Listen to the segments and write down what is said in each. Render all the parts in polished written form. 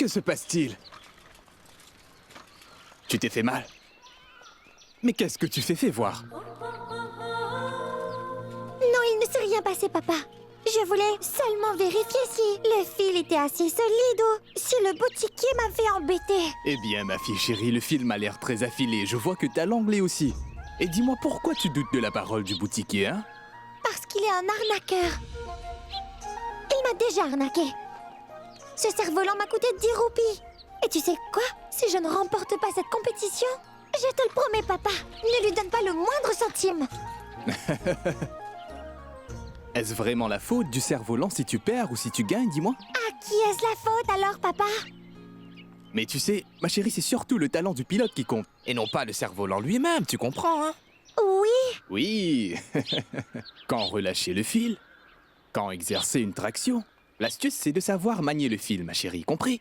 Que se passe-t-il? Tu t'es fait mal? Mais qu'est-ce que tu fais voir? Non, il ne s'est rien passé, papa. Je voulais seulement vérifier si le fil était assez solide ou si le boutiquier m'avait embêté. Eh bien, ma fille chérie, le film a l'air très affilé. Je vois que t'as l'anglais aussi. Et dis-moi, pourquoi tu doutes de la parole du boutiquier, hein? Parce qu'il est un arnaqueur. Il m'a déjà arnaqué. Ce cerf-volant m'a coûté 10 roupies. Et tu sais quoi? Si je ne remporte pas cette compétition, je te le promets, papa, ne lui donne pas le moindre centime. Est-ce vraiment la faute du cerf-volant si tu perds ou si tu gagnes, dis-moi? À qui est-ce la faute alors, papa? Mais tu sais, ma chérie, c'est surtout le talent du pilote qui compte. Et non pas le cerf-volant lui-même, tu comprends, hein? Oui. Oui. Quand relâcher le fil, quand exercer une traction. L'astuce, c'est de savoir manier le fil, ma chérie, compris?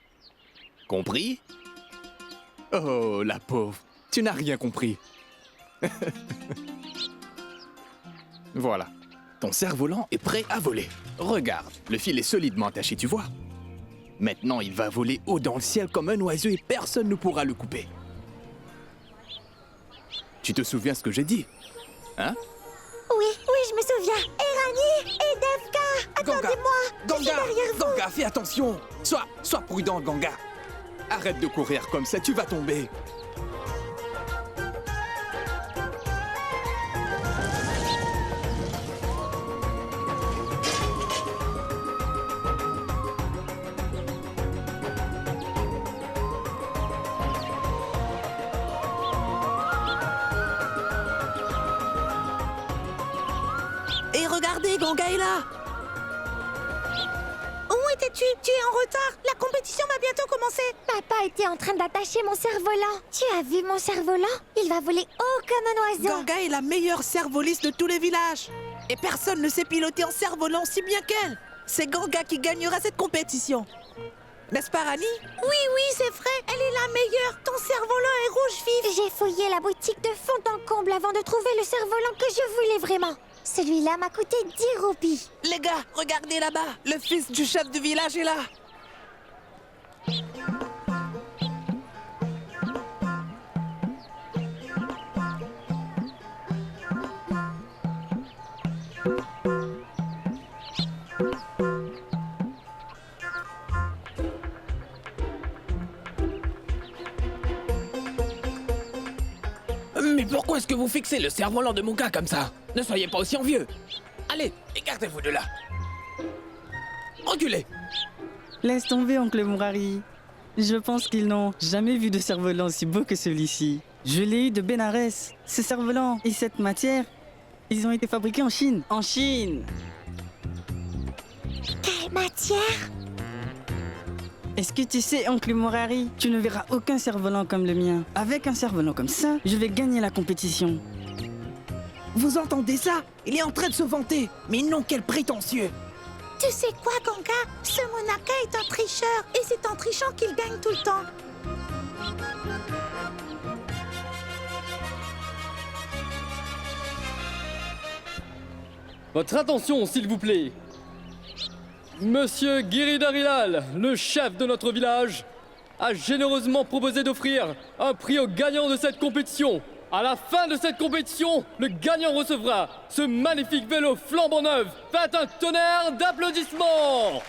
Compris? Oh, la pauvre, tu n'as rien compris. Voilà, ton cerf-volant est prêt à voler. Regarde, le fil est solidement attaché, tu vois? Maintenant, il va voler haut dans le ciel comme un oiseau et personne ne pourra le couper. Tu te souviens ce que j'ai dit? Hein? Oui, je me souviens. Erani et Defka, attendez-moi. Je suis derrière vous. Ganga, fais attention. Sois prudent, Ganga. Arrête de courir comme ça, tu vas tomber. Et regardez, Ganga est là. Où étais-tu? Tu es en retard. La compétition va bientôt commencer. Papa était en train d'attacher mon cerf-volant. Tu as vu mon cerf-volant? Il va voler haut comme un oiseau. Ganga est la meilleure cerf-voliste de tous les villages. Et personne ne sait piloter en cerf-volant si bien qu'elle. C'est Ganga qui gagnera cette compétition. N'est-ce pas, Rani? Oui, c'est vrai. Elle est la meilleure. Ton cerf-volant est rouge vif. J'ai fouillé la boutique de fond en comble avant de trouver le cerf-volant que je voulais vraiment. Celui-là m'a coûté 10 roupies. Les gars, regardez là-bas. Le fils du chef du village est là. Mais pourquoi est-ce que vous fixez le cerf-volant de mon gars comme ça? Ne soyez pas aussi envieux. Allez, écartez-vous de là. Reculez. Laisse tomber, oncle Mourari. Je pense qu'ils n'ont jamais vu de cerf-volant aussi beau que celui-ci. Je l'ai eu de Bénarès. Ce cerf-volant et cette matière, ils ont été fabriqués en Chine. En Chine! Quelle matière? Est-ce que tu sais, oncle Mourari, tu ne verras aucun cerf-volant comme le mien. Avec un cerf-volant comme ça, je vais gagner la compétition. Vous entendez ça? Il est en train de se vanter. Mais non, quel prétentieux. Tu sais quoi, Ganga? Ce Monaka est un tricheur. Et c'est en trichant qu'il gagne tout le temps. Votre attention, s'il vous plaît. Monsieur Giridharilal, le chef de notre village, a généreusement proposé d'offrir un prix au gagnant de cette compétition. À la fin de cette compétition, le gagnant recevra ce magnifique vélo flambant neuf. Faites un tonnerre d'applaudissements.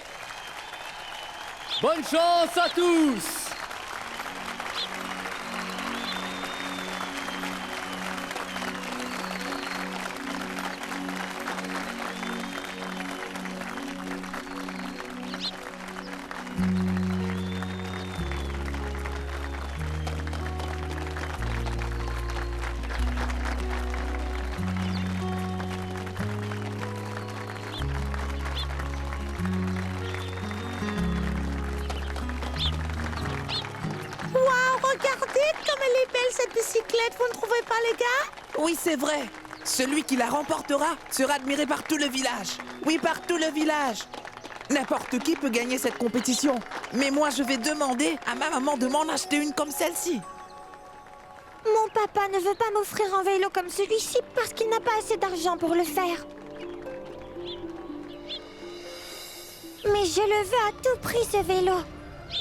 Bonne chance à tous. Regardez comme elle est belle cette bicyclette, vous ne trouvez pas, les gars? Oui, c'est vrai. Celui qui la remportera sera admiré par tout le village. Oui, par tout le village. N'importe qui peut gagner cette compétition. Mais moi, je vais demander à ma maman de m'en acheter une comme celle-ci. Mon papa ne veut pas m'offrir un vélo comme celui-ci parce qu'il n'a pas assez d'argent pour le faire. Mais je le veux à tout prix, ce vélo.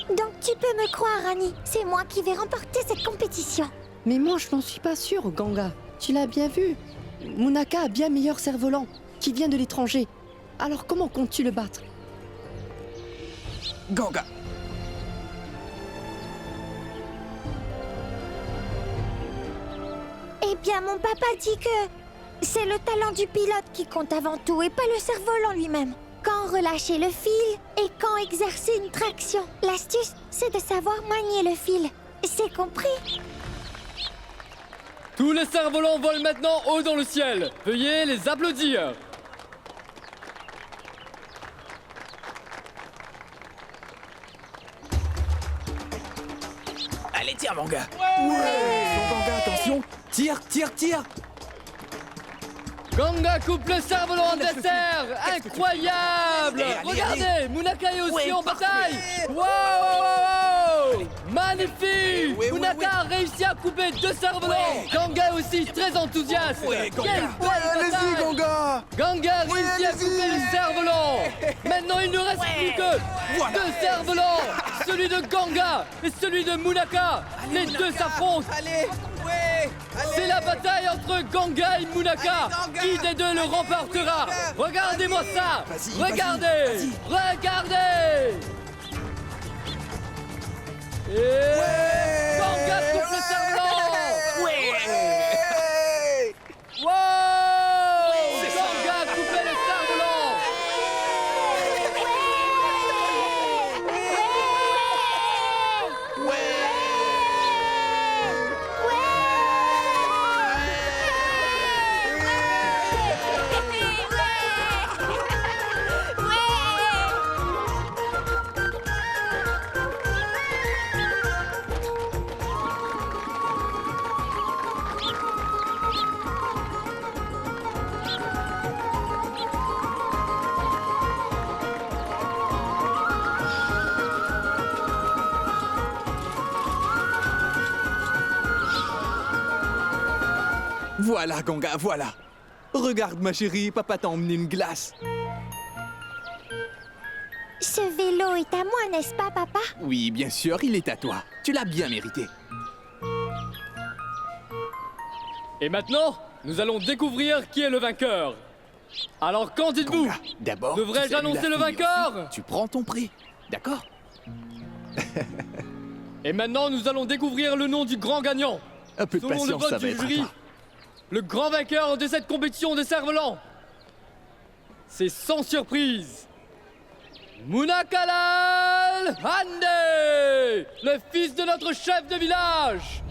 Donc tu peux me croire, Annie. C'est moi qui vais remporter cette compétition. Mais moi, je n'en suis pas sûre, Ganga. Tu l'as bien vu. Munaka a bien meilleur cerf-volant, qui vient de l'étranger. Alors comment comptes-tu le battre? Ganga. Eh bien, mon papa dit que c'est le talent du pilote qui compte avant tout et pas le cerf-volant lui-même. Quand relâcher le fil et quand exercer une traction. L'astuce, c'est de savoir manier le fil. C'est compris? Tous les cerfs-volants volent maintenant haut dans le ciel. Veuillez les applaudir. Allez, tire, mon gars. Ganga, attention. Tire, tire, tire. Ganga coupe le cerf-volant adversaire. Incroyable. Allez, Regardez, allez. Munaka est aussi Ouais, en parfait. bataille. Wow. Magnifique. Ouais, Munaka a réussi à couper 2 cerfs-volants. Ouais. Ganga est aussi très enthousiaste. Ouais, Ganga. Quelle belle bataille. Ganga! Ganga a réussi à couper le cerf-volant. Maintenant, il ne reste plus que 2 cerfs-volants. Celui de Ganga et celui de Munaka. Les deux s'affrontent. Allez. Ouais. C'est la bataille entre Ganga et Munaka. Allez, Ganga. Qui des deux le remportera? Oui, Regardez-moi ça. Vas-y, vas-y, Regardez. Regardez. Et Ganga coupe le cerf-volant. Ouais. Wow. Ganga a coupé le cerf-volant. Voilà, Ganga, voilà. Regarde, ma chérie, papa t'a emmené une glace. Ce vélo est à moi, n'est-ce pas, papa? Oui, bien sûr, il est à toi. Tu l'as bien mérité. Et maintenant, nous allons découvrir qui est le vainqueur. Alors qu'en dites-vous? Ganga, d'abord, Devrais-je tu salues annoncer la le fille, vainqueur? ensuite, tu prends ton prix, d'accord? Et maintenant, nous allons découvrir le nom du grand gagnant. Un peu de Selon le patience, vote ça va du être à jury, toi. le grand vainqueur de cette compétition de cerfs-volants, c'est sans surprise Munakalal Hande, le fils de notre chef de village.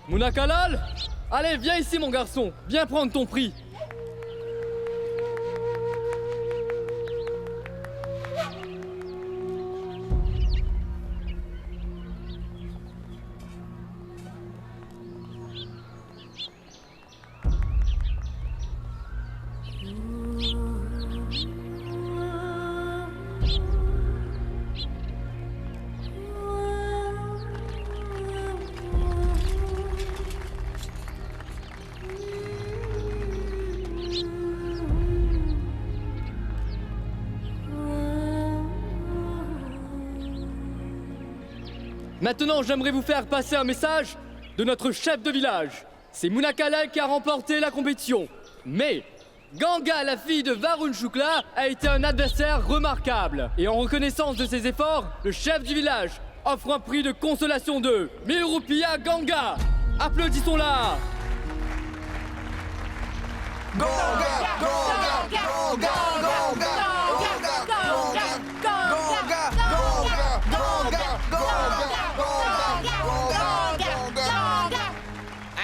Munakalal, allez, viens ici mon garçon, viens prendre ton prix. Maintenant, j'aimerais vous faire passer un message de notre chef de village. C'est Munakalal qui a remporté la compétition. Mais Ganga, la fille de Varun Shukla, a été un adversaire remarquable. Et en reconnaissance de ses efforts, le chef du village offre un prix de consolation de 1000 roupies à Ganga. Applaudissons-la.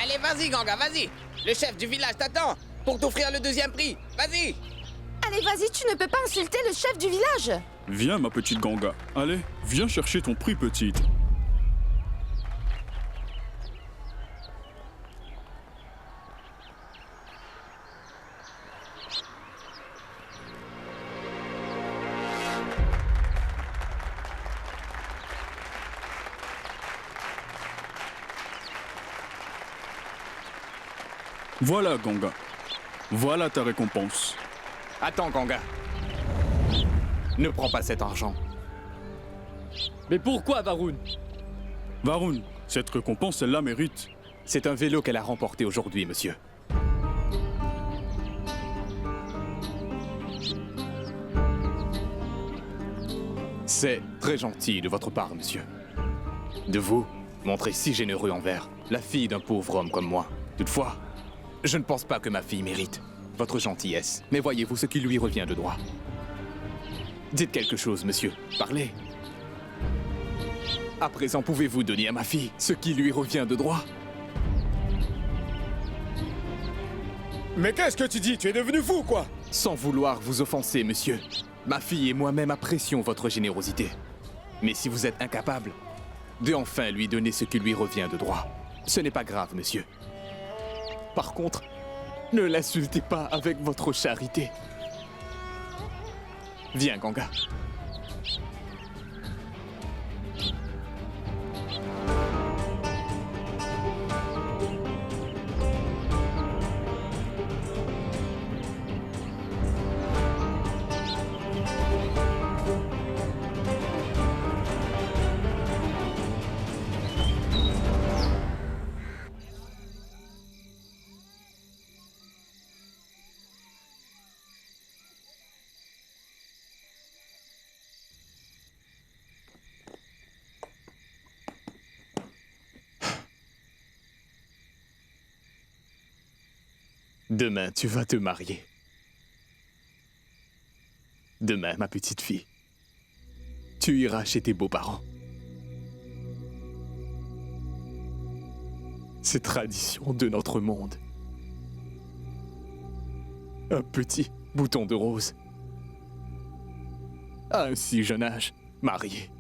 Allez, vas-y, Ganga, vas-y. Le chef du village t'attend pour t'offrir le deuxième prix. Vas-y. Allez, vas-y, tu ne peux pas insulter le chef du village. Viens, ma petite Ganga. Allez, viens chercher ton prix, petite. Voilà, Ganga. Voilà ta récompense. Attends, Ganga. Ne prends pas cet argent. Mais pourquoi, Varun? Varun, cette récompense, elle la mérite. C'est un vélo qu'elle a remporté aujourd'hui, monsieur. C'est très gentil de votre part, monsieur. De vous montrer si généreux envers la fille d'un pauvre homme comme moi. Toutefois, je ne pense pas que ma fille mérite votre gentillesse. Mais voyez-vous ce qui lui revient de droit. Dites quelque chose, monsieur. Parlez. À présent, pouvez-vous donner à ma fille ce qui lui revient de droit? Mais qu'est-ce que tu dis? Tu es devenu fou, quoi? Sans vouloir vous offenser, monsieur, ma fille et moi-même apprécions votre générosité. Mais si vous êtes incapable de enfin lui donner ce qui lui revient de droit, ce n'est pas grave, monsieur. Par contre, ne l'insultez pas avec votre charité. Viens, Ganga. Demain, tu vas te marier. Demain, ma petite fille, tu iras chez tes beaux-parents. C'est tradition de notre monde. Un petit bouton de rose. À un si jeune âge, marié.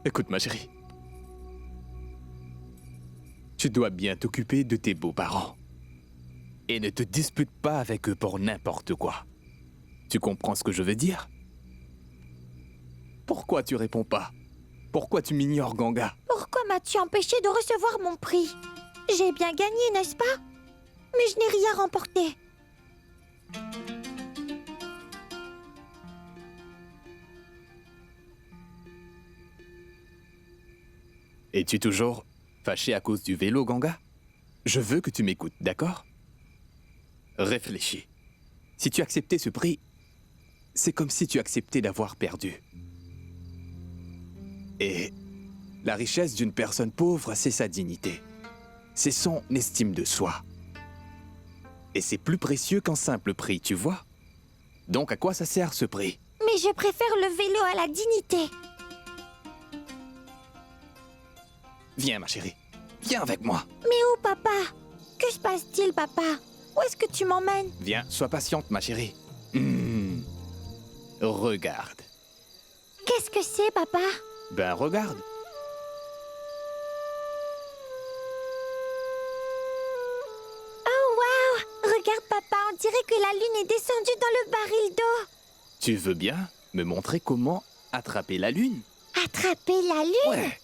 Écoute, ma chérie. Tu dois bien t'occuper de tes beaux-parents. Et ne te dispute pas avec eux pour n'importe quoi. Tu comprends ce que je veux dire? Pourquoi tu réponds pas? Pourquoi tu m'ignores, Ganga? Pourquoi m'as-tu empêché de recevoir mon prix? J'ai bien gagné, n'est-ce pas? Mais je n'ai rien remporté. Es-tu toujours fâché à cause du vélo, Ganga? Je veux que tu m'écoutes, d'accord? Réfléchis. Si tu acceptais ce prix, c'est comme si tu acceptais d'avoir perdu. Et la richesse d'une personne pauvre, c'est sa dignité. C'est son estime de soi. Et c'est plus précieux qu'un simple prix, tu vois? Donc à quoi ça sert ce prix? Mais je préfère le vélo à la dignité. Viens, ma chérie. Viens avec moi. Mais où, papa? Que se passe-t-il, papa? Où est-ce que tu m'emmènes? Viens, sois patiente, ma chérie. Regarde. Qu'est-ce que c'est, papa? Ben, regarde. Oh, waouh! Regarde, papa, on dirait que la lune est descendue dans le baril d'eau. Tu veux bien me montrer comment attraper la lune? Attraper la lune? Ouais.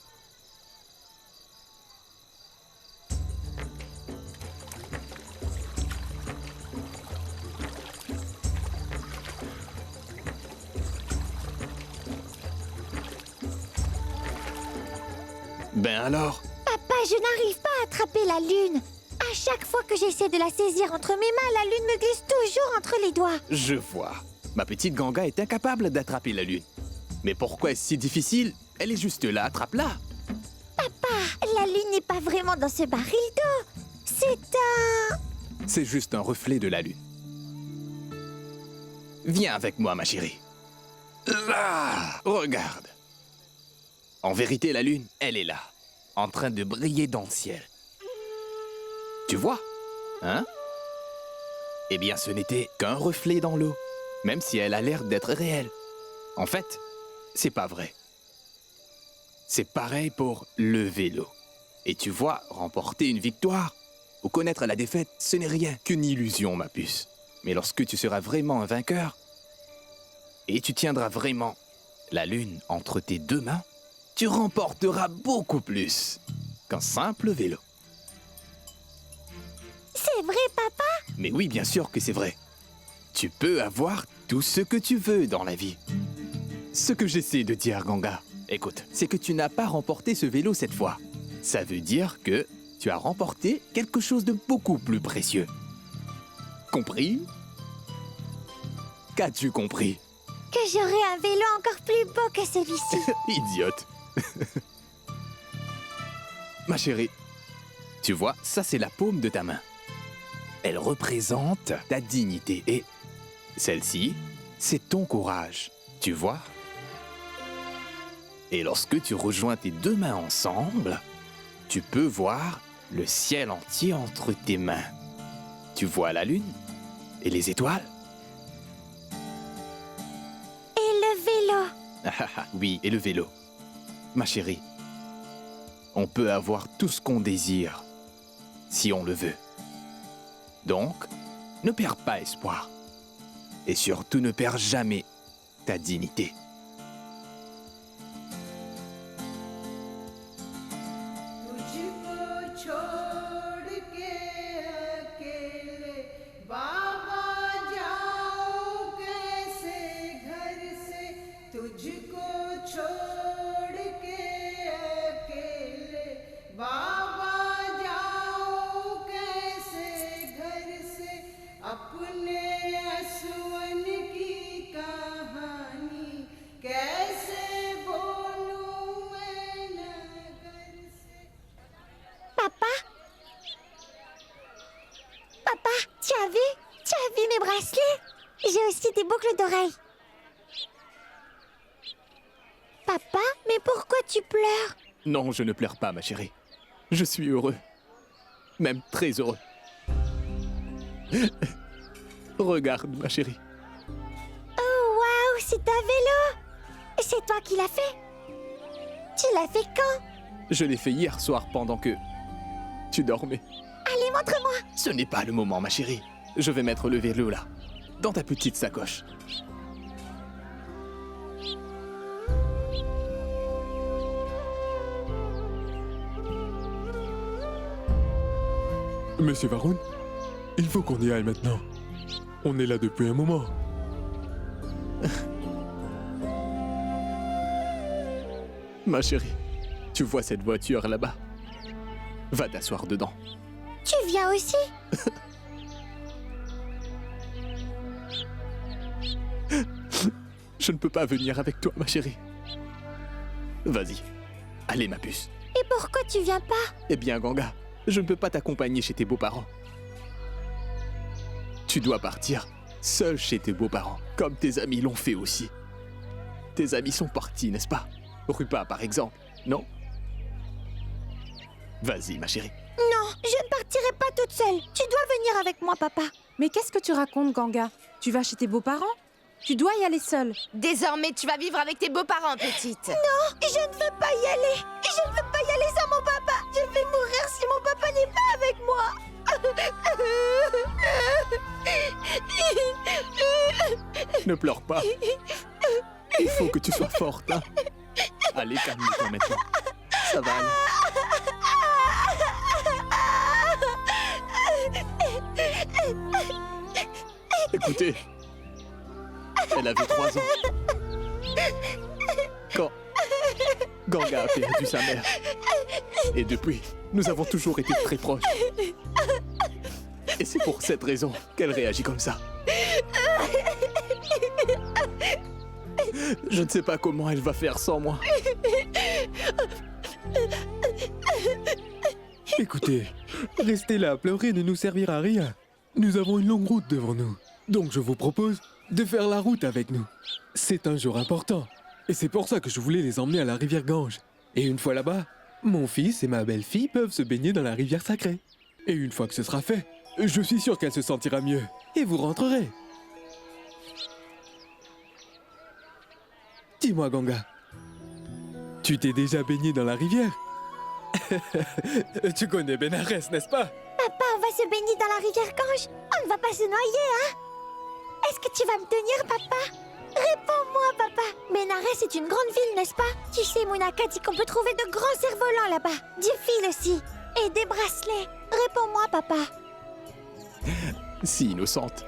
Ben alors? Papa, je n'arrive pas à attraper la lune. À chaque fois que j'essaie de la saisir entre mes mains, la lune me glisse toujours entre les doigts. Je vois. Ma petite Ganga est incapable d'attraper la lune. Mais pourquoi est-ce si difficile? Elle est juste là, attrape-la. Papa, la lune n'est pas vraiment dans ce baril d'eau. C'est juste un reflet de la lune. Viens avec moi, ma chérie. Là, regarde. En vérité, la lune, elle est là, en train de briller dans le ciel. Tu vois, hein? Eh bien, ce n'était qu'un reflet dans l'eau, même si elle a l'air d'être réelle. En fait, c'est pas vrai. C'est pareil pour le vélo. Et tu vois, remporter une victoire ou connaître la défaite, ce n'est rien qu'une illusion, ma puce. Mais lorsque tu seras vraiment un vainqueur, et tu tiendras vraiment la lune entre tes deux mains, tu remporteras beaucoup plus qu'un simple vélo. C'est vrai, papa? Mais oui, bien sûr que c'est vrai. Tu peux avoir tout ce que tu veux dans la vie. Ce que j'essaie de dire, Ganga, écoute, c'est que tu n'as pas remporté ce vélo cette fois. Ça veut dire que tu as remporté quelque chose de beaucoup plus précieux. Compris? Qu'as-tu compris? Que j'aurai un vélo encore plus beau que celui-ci. Idiote. Ma chérie, tu vois, ça c'est la paume de ta main. Elle représente ta dignité et celle-ci, c'est ton courage, tu vois? Et lorsque tu rejoins tes deux mains ensemble, tu peux voir le ciel entier entre tes mains. Tu vois la lune et les étoiles? Et le vélo. Oui, et le vélo. Ma chérie, on peut avoir tout ce qu'on désire, si on le veut. Donc, ne perds pas espoir. Et surtout, ne perds jamais ta dignité. Papa, tu as vu? Tu as vu mes bracelets? J'ai aussi des boucles d'oreilles. Papa, mais pourquoi tu pleures? Non, je ne pleure pas, ma chérie. Je suis heureux. Même très heureux. Regarde, ma chérie. Oh, waouh, c'est un vélo! C'est toi qui l'as fait? Tu l'as fait quand? Je l'ai fait hier soir pendant que tu dormais. Allez, montre-moi! Ce n'est pas le moment, ma chérie. Je vais mettre le vélo là, dans ta petite sacoche. Monsieur Varun, il faut qu'on y aille maintenant. On est là depuis un moment. Ma chérie, tu vois cette voiture là-bas? Va t'asseoir dedans. Tu viens aussi? Je ne peux pas venir avec toi, ma chérie. Vas-y. Allez, ma puce. Et pourquoi tu viens pas? Eh bien, Ganga, je ne peux pas t'accompagner chez tes beaux-parents. Tu dois partir seul chez tes beaux-parents, comme tes amis l'ont fait aussi. Tes amis sont partis, n'est-ce pas? Rupa, par exemple, non? Vas-y, ma chérie. Non, je ne partirai pas toute seule. Tu dois venir avec moi, papa. Mais qu'est-ce que tu racontes, Ganga? Tu vas chez tes beaux-parents? Tu dois y aller seule. Désormais, tu vas vivre avec tes beaux-parents, petite. Non, je ne veux pas y aller. Je ne veux pas y aller sans mon papa. Je vais mourir si mon papa n'est pas avec moi. Ne pleure pas. Il faut que tu sois forte, hein. Allez, calme-toi maintenant. Ça va aller. Écoutez, elle avait 3 ans. Quand Ganga a perdu sa mère. Et depuis, nous avons toujours été très proches. Et c'est pour cette raison qu'elle réagit comme ça. Je ne sais pas comment elle va faire sans moi. Écoutez, rester là à pleurer ne nous servira à rien. Nous avons une longue route devant nous. Donc je vous propose de faire la route avec nous. C'est un jour important. Et c'est pour ça que je voulais les emmener à la rivière Gange. Et une fois là-bas, mon fils et ma belle-fille peuvent se baigner dans la rivière sacrée. Et une fois que ce sera fait, je suis sûr qu'elle se sentira mieux. Et vous rentrerez. Dis-moi, Ganga, tu t'es déjà baigné dans la rivière? Tu connais Benares, n'est-ce pas? Papa, on va se baigner dans la rivière Gange. On ne va pas se noyer, hein? Est-ce que tu vas me tenir, papa? Réponds-moi, papa. Bénarès est une grande ville, n'est-ce pas? Tu sais, Mounaka dit qu'on peut trouver de grands cerfs-volants là-bas. Du fil aussi. Et des bracelets. Réponds-moi, papa. Si innocente.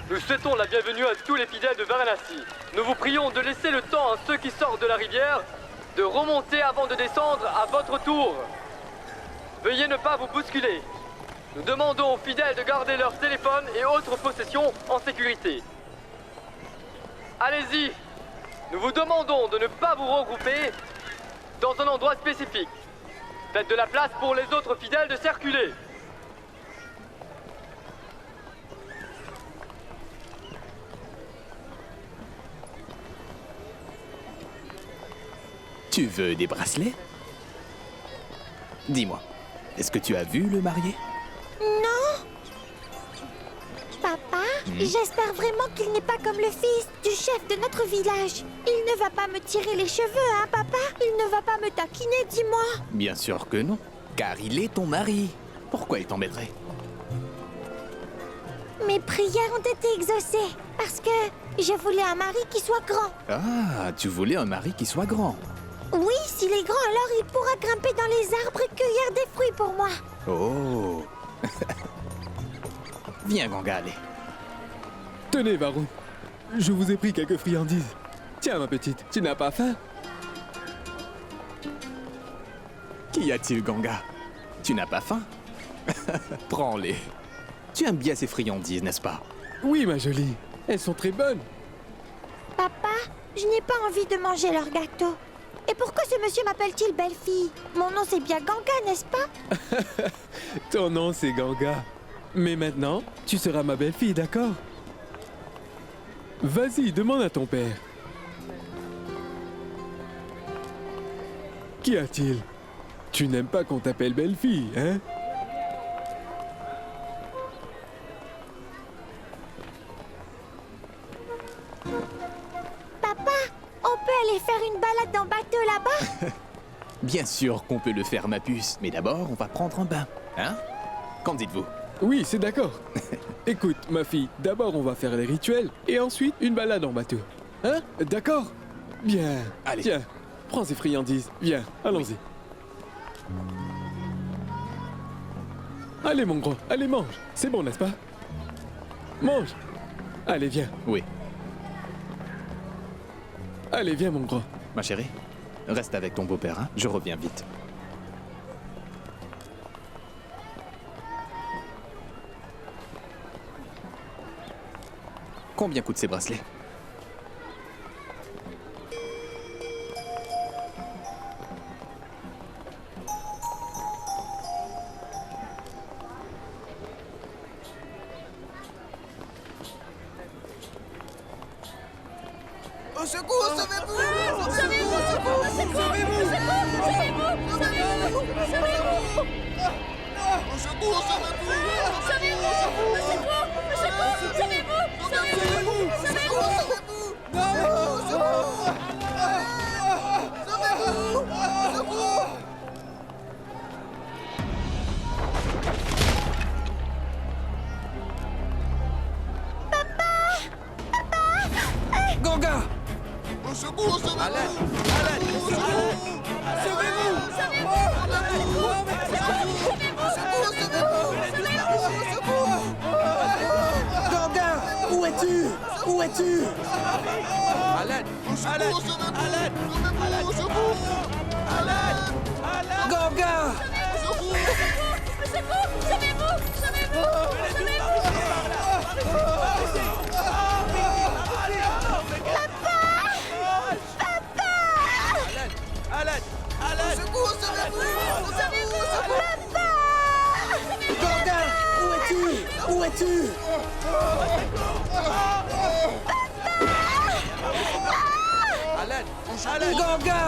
Nous souhaitons la bienvenue à tous les fidèles de Varanasi. Nous vous prions de laisser le temps à ceux qui sortent de la rivière de remonter avant de descendre à votre tour. Veuillez ne pas vous bousculer. Nous demandons aux fidèles de garder leurs téléphones et autres possessions en sécurité. Allez-y. Nous vous demandons de ne pas vous regrouper dans un endroit spécifique. Faites de la place pour les autres fidèles de circuler. Tu veux des bracelets? Dis-moi, est-ce que tu as vu le marié? Non. Papa, j'espère vraiment qu'il n'est pas comme le fils du chef de notre village. Il ne va pas me tirer les cheveux, hein, papa? Il ne va pas me taquiner, dis-moi. Bien sûr que non, car il est ton mari. Pourquoi il t'embêterait? Mes prières ont été exaucées, parce que je voulais un mari qui soit grand. Ah, tu voulais un mari qui soit grand. Oui, s'il est grand, alors il pourra grimper dans les arbres et cueillir des fruits pour moi. Oh. Viens, Ganga, allez. Tenez, Varun. Je vous ai pris quelques friandises. Tiens, ma petite, tu n'as pas faim? Qu'y a-t-il, Ganga? Tu n'as pas faim? Prends-les. Tu aimes bien ces friandises, n'est-ce pas? Oui, ma jolie. Elles sont très bonnes. Papa, je n'ai pas envie de manger leur gâteau. Et pourquoi ce monsieur m'appelle-t-il belle-fille? Mon nom c'est bien Ganga, n'est-ce pas? Ton nom c'est Ganga. Mais maintenant, tu seras ma belle-fille, d'accord? Vas-y, demande à ton père. Qu'y a-t-il? Tu n'aimes pas qu'on t'appelle belle-fille, hein? Papa, on peut aller faire une balade en bateau là-bas? Bien sûr qu'on peut le faire, ma puce. Mais d'abord, on va prendre un bain. Hein? Qu'en dites-vous? Oui, c'est d'accord. Écoute, ma fille, d'abord on va faire les rituels et ensuite une balade en bateau. Hein? D'accord? Bien. Allez. Tiens, prends ces friandises. Viens, allons-y. Allez, mon gros, allez, mange. C'est bon, n'est-ce pas? Mange. Allez, viens. Oui. Allez, viens, mon gros. Ma chérie, reste avec ton beau-père, hein? Je reviens vite. Combien coûtent ces bracelets? Au secours, sauvez-vous! Sauvez-vous, au secours, au secours! Sauvez-vous! Sauvez-vous! Sauvez-vous! Sauvez-vous! Au secours, sauvez-vous! Sauvez-vous! Au secours! Au secours! Sauvez-vous! Sauvez-vous! Sauvez-vous! Non! Au secours! Sauvez-vous! Au secours! Ganga! Ganga, où es-tu? Où es-tu? À l'aide! À l'aide! À l'aide! À l'aide! Ganga! À l'aide! À l'aide! Secours! Ganga! Où es-tu? Où es-tu? À l'aide! À l'aide! Ganga!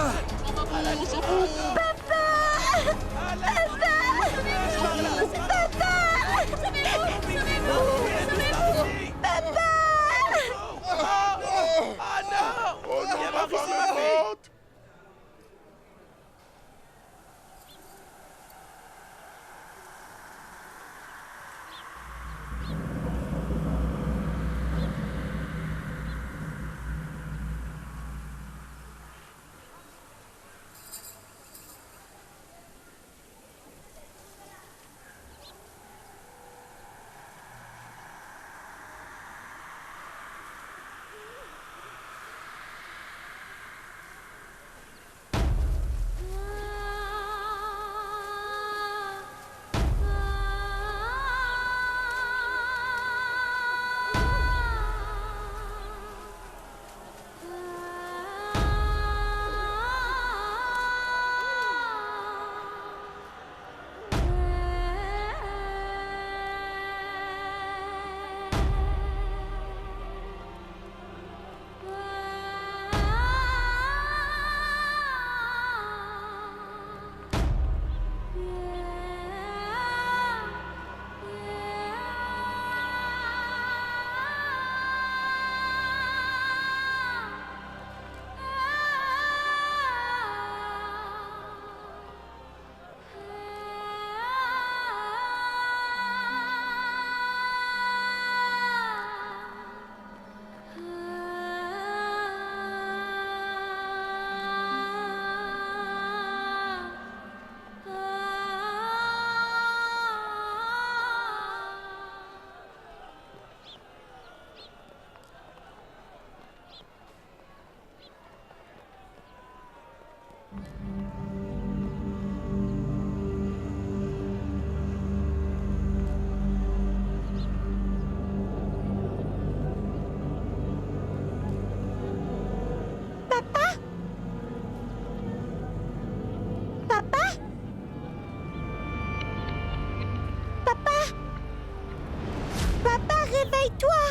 Réveille-toi!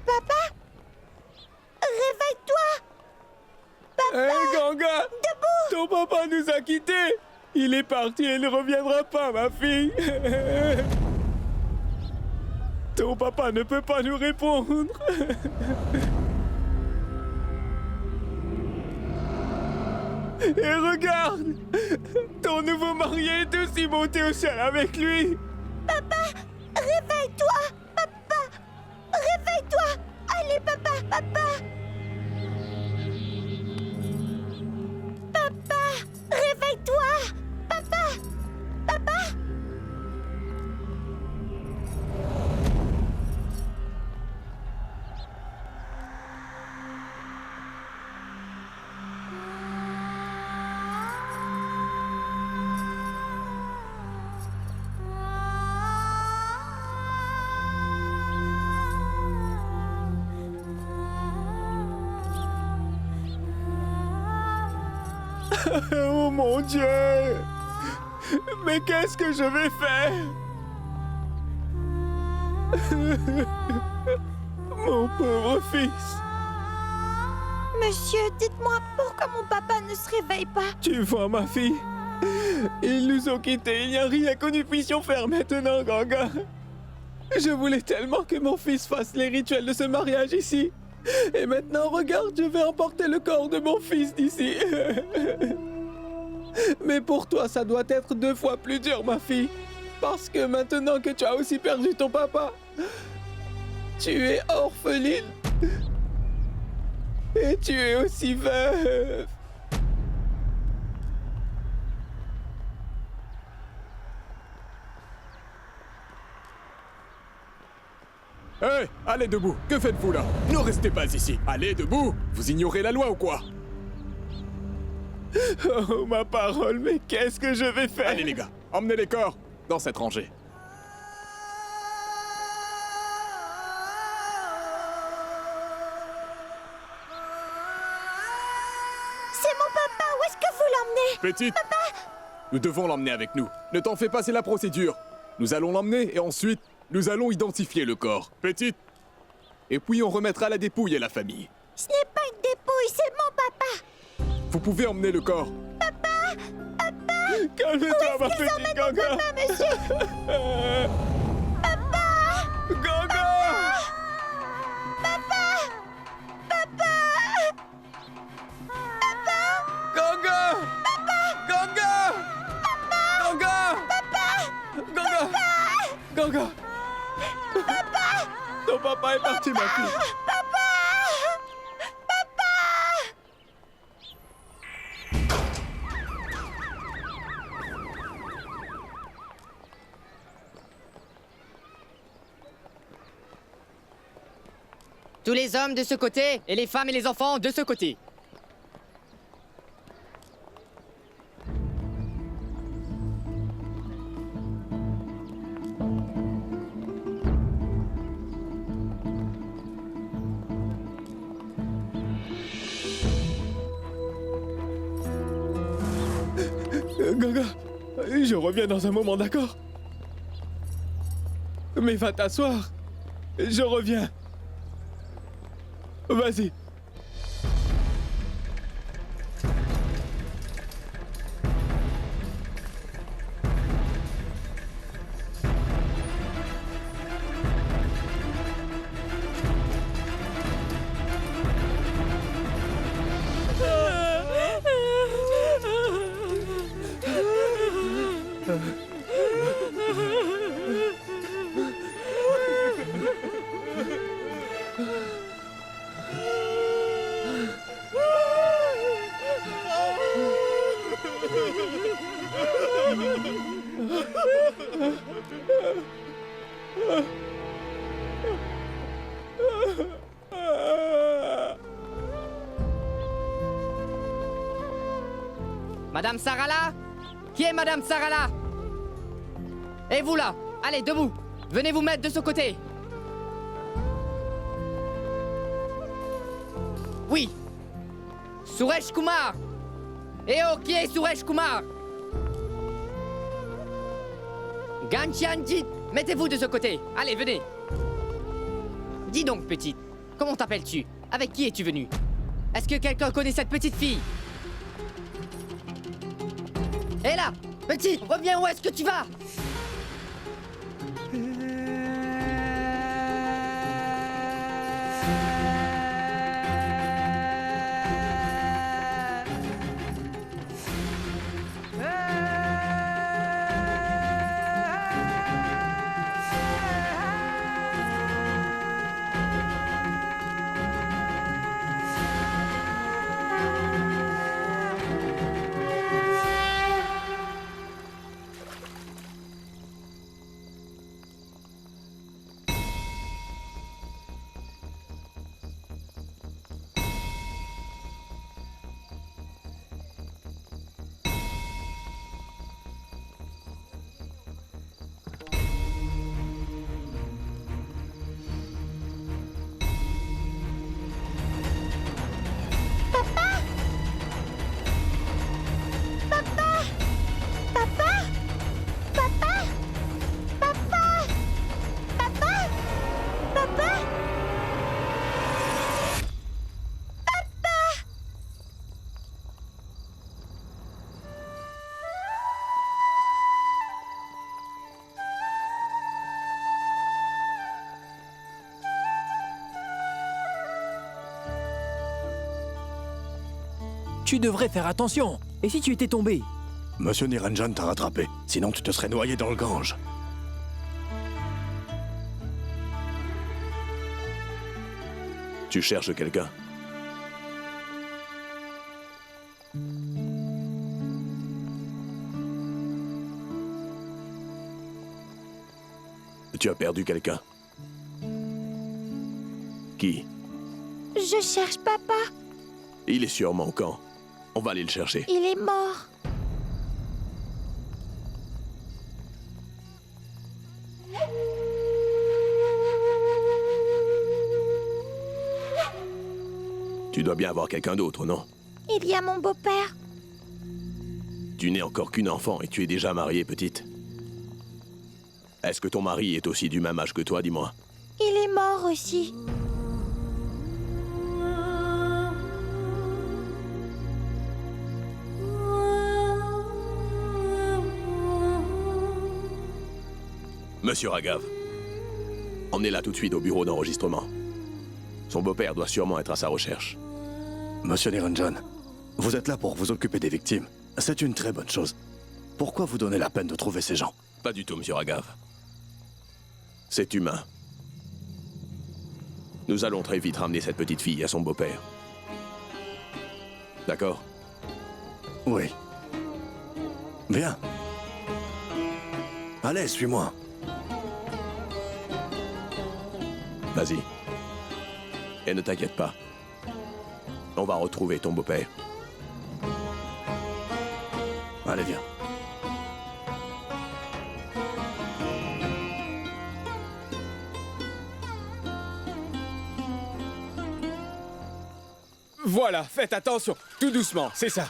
Papa! Réveille-toi! Hé, Ganga! Debout! Ton papa nous a quittés! Il est parti et il ne reviendra pas, ma fille! Ton papa ne peut pas nous répondre! Et regarde! Ton nouveau marié est aussi monté au ciel avec lui! Papa! Réveille-toi! Papa! Réveille-toi! Allez, papa! Papa! Papa! Réveille-toi! Papa! Papa! Oh mon Dieu! Mais qu'est-ce que je vais faire? Mon pauvre fils! Monsieur, dites-moi pourquoi mon papa ne se réveille pas? Tu vois, ma fille? Ils nous ont quittés, il n'y a rien que nous puissions faire maintenant, Ganga. Je voulais tellement que mon fils fasse les rituels de ce mariage ici. Et maintenant, regarde, je vais emporter le corps de mon fils d'ici. Mais pour toi, ça doit être 2 fois plus dur, ma fille. Parce que maintenant que tu as aussi perdu ton papa, tu es orpheline. Et tu es aussi veuf. Hé, allez debout. Que faites-vous là? Ne restez pas ici. Allez debout. Vous ignorez la loi ou quoi? Oh, ma parole, mais qu'est-ce que je vais faire? Allez les gars, emmenez les corps dans cette rangée. C'est mon papa, où est-ce que vous l'emmenez? Petite, nous devons l'emmener avec nous. Ne t'en fais pas, c'est la procédure. Nous allons l'emmener et ensuite, nous allons identifier le corps. Petite. Et puis on remettra la dépouille à la famille. Ce n'est pas une dépouille, c'est mon papa. Vous pouvez emmener le corps. Calme-toi, ma petite Ganga. Papa, monsieur. Ganga. Ganga. Ganga. Ganga. Ganga. Ganga. Ton papa est parti, ma fille. Tous les hommes de ce côté et les femmes et les enfants de ce côté. Ganga, je reviens dans un moment, d'accord? Mais va t'asseoir. Je reviens. Vas-y. Madame Sarala? Qui est Madame Sarala? Et vous là? Allez, debout! Venez vous mettre de ce côté! Oui! Suresh Kumar! Eh oh, qui est Suresh Kumar? Ghanshyamjit, mettez-vous de ce côté! Allez, venez! Dis donc, petite, comment t'appelles-tu? Avec qui es-tu venu? Est-ce que quelqu'un connaît cette petite fille? Hé là! Petite, reviens, où est-ce que tu vas? Tu devrais faire attention. Et si tu étais tombé? Monsieur Niranjan t'a rattrapé, sinon tu te serais noyé dans le Gange. Tu cherches quelqu'un? Tu as perdu quelqu'un. Qui? Je cherche papa. Il est sûrement au camp. On va aller le chercher. Il est mort. Tu dois bien avoir quelqu'un d'autre, non? Il y a mon beau-père. Tu n'es encore qu'une enfant et tu es déjà mariée, petite. Est-ce que ton mari est aussi du même âge que toi, dis-moi? Il est mort aussi. Monsieur Raghav, emmenez-la tout de suite au bureau d'enregistrement. Son beau-père doit sûrement être à sa recherche. Monsieur Niranjan, vous êtes là pour vous occuper des victimes. C'est une très bonne chose. Pourquoi vous donnez la peine de trouver ces gens? Pas du tout, monsieur Raghav. C'est humain. Nous allons très vite ramener cette petite fille à son beau-père. D'accord? Oui. Viens. Allez, suis-moi. Vas-y. Et ne t'inquiète pas. On va retrouver ton beau-père. Allez, viens. Voilà, faites attention. Tout doucement, c'est ça.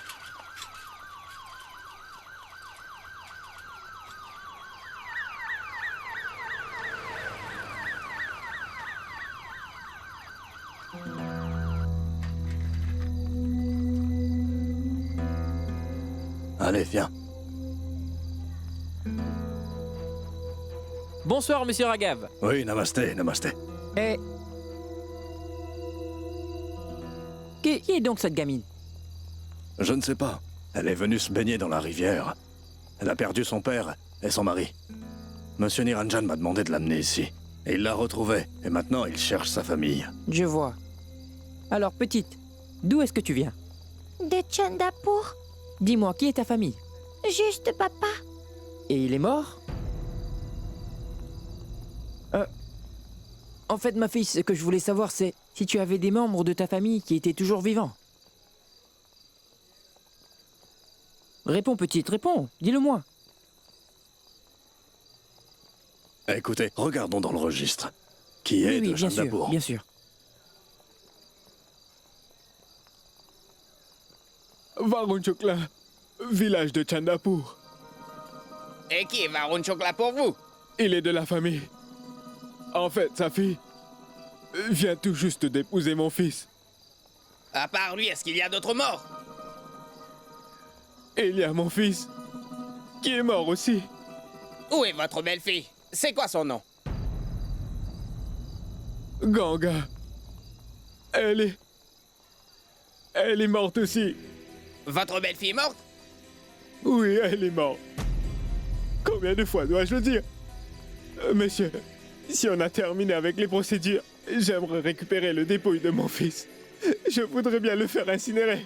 Allez, viens. Bonsoir, monsieur Raghav. Oui, namasté, namasté. Et... Qui est donc cette gamine? Je ne sais pas. Elle est venue se baigner dans la rivière. Elle a perdu son père et son mari. Monsieur Niranjan m'a demandé de l'amener ici. Et il l'a retrouvée. Et maintenant, il cherche sa famille. Je vois. Alors, petite, d'où est-ce que tu viens? De Chandapur. Dis-moi, qui est ta famille? Juste papa. Et il est mort? En fait, ma fille, ce que je voulais savoir, c'est si tu avais des membres de ta famille qui étaient toujours vivants. Réponds, petite, réponds. Dis-le-moi. Écoutez, regardons dans le registre. Qui est Oui, de bien Chandapur? sûr, bien sûr. Varun Chokla, village de Chandapur. Et qui est Varun Chokla pour vous? Il est de la famille. En fait, sa fille vient tout juste d'épouser mon fils. À part lui, est-ce qu'il y a d'autres morts? Et il y a mon fils, qui est mort aussi. Où est votre belle-fille? C'est quoi son nom? Ganga. Elle est morte aussi. Votre belle-fille est morte? Oui, elle est morte. Combien de fois dois-je le dire? Monsieur, si on a terminé avec les procédures, j'aimerais récupérer le dépouille de mon fils. Je voudrais bien le faire incinérer.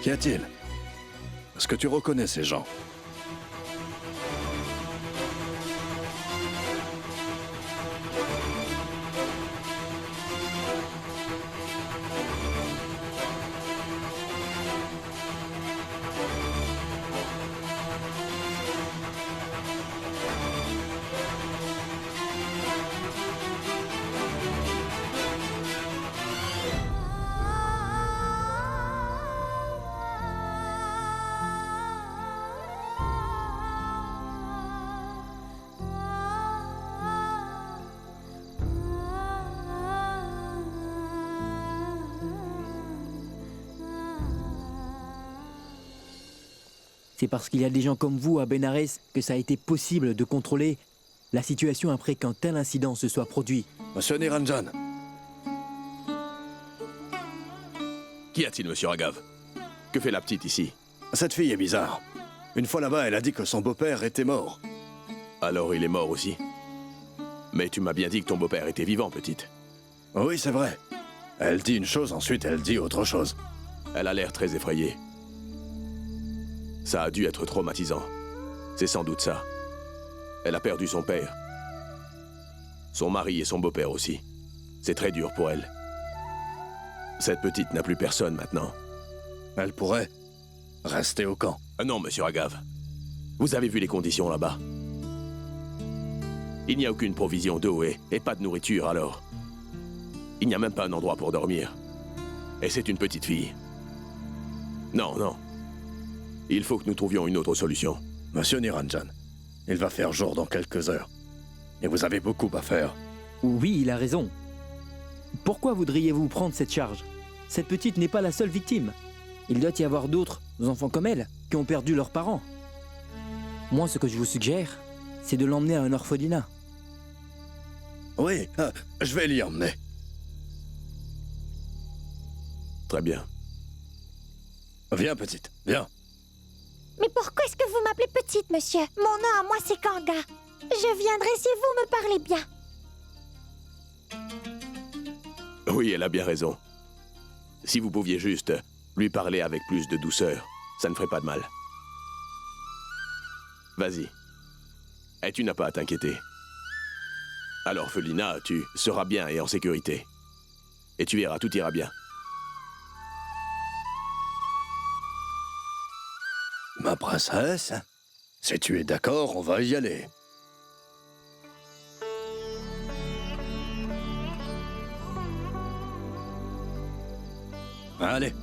Qu'y a-t-il? Est-ce que tu reconnais ces gens? C'est parce qu'il y a des gens comme vous à Bénarès que ça a été possible de contrôler la situation après qu'un tel incident se soit produit. Monsieur Niranjan. Qu'y a-t-il, monsieur Raghav? Que fait la petite ici? Cette fille est bizarre. Une fois là-bas, elle a dit que son beau-père était mort. Alors il est mort aussi? Mais tu m'as bien dit que ton beau-père était vivant, petite. Oui, c'est vrai. Elle dit une chose, ensuite elle dit autre chose. Elle a l'air très effrayée. Ça a dû être traumatisant. C'est sans doute ça. Elle a perdu son père. Son mari et son beau-père aussi. C'est très dur pour elle. Cette petite n'a plus personne maintenant. Elle pourrait rester au camp. Non, monsieur Agave. Vous avez vu les conditions là-bas. Il n'y a aucune provision d'eau et pas de nourriture, alors. Il n'y a même pas un endroit pour dormir. Et c'est une petite fille. Non, non. Il faut que nous trouvions une autre solution. Monsieur Niranjan, il va faire jour dans quelques heures. Et vous avez beaucoup à faire. Oui, il a raison. Pourquoi voudriez-vous prendre cette charge? Cette petite n'est pas la seule victime. Il doit y avoir d'autres enfants comme elle qui ont perdu leurs parents. Moi, ce que je vous suggère, c'est de l'emmener à un orphelinat. Oui, je vais l'y emmener. Très bien. Viens, petite, viens. Mais pourquoi est-ce que vous m'appelez petite, monsieur? Mon nom à moi, c'est Ganga. Je viendrai si vous me parlez bien. Oui, elle a bien raison. Si vous pouviez juste lui parler avec plus de douceur, ça ne ferait pas de mal. Vas-y. Et tu n'as pas à t'inquiéter. À l'orphelinat, tu seras bien et en sécurité. Et tu verras, tout ira bien. Ma princesse, si tu es d'accord, on va y aller. Allez,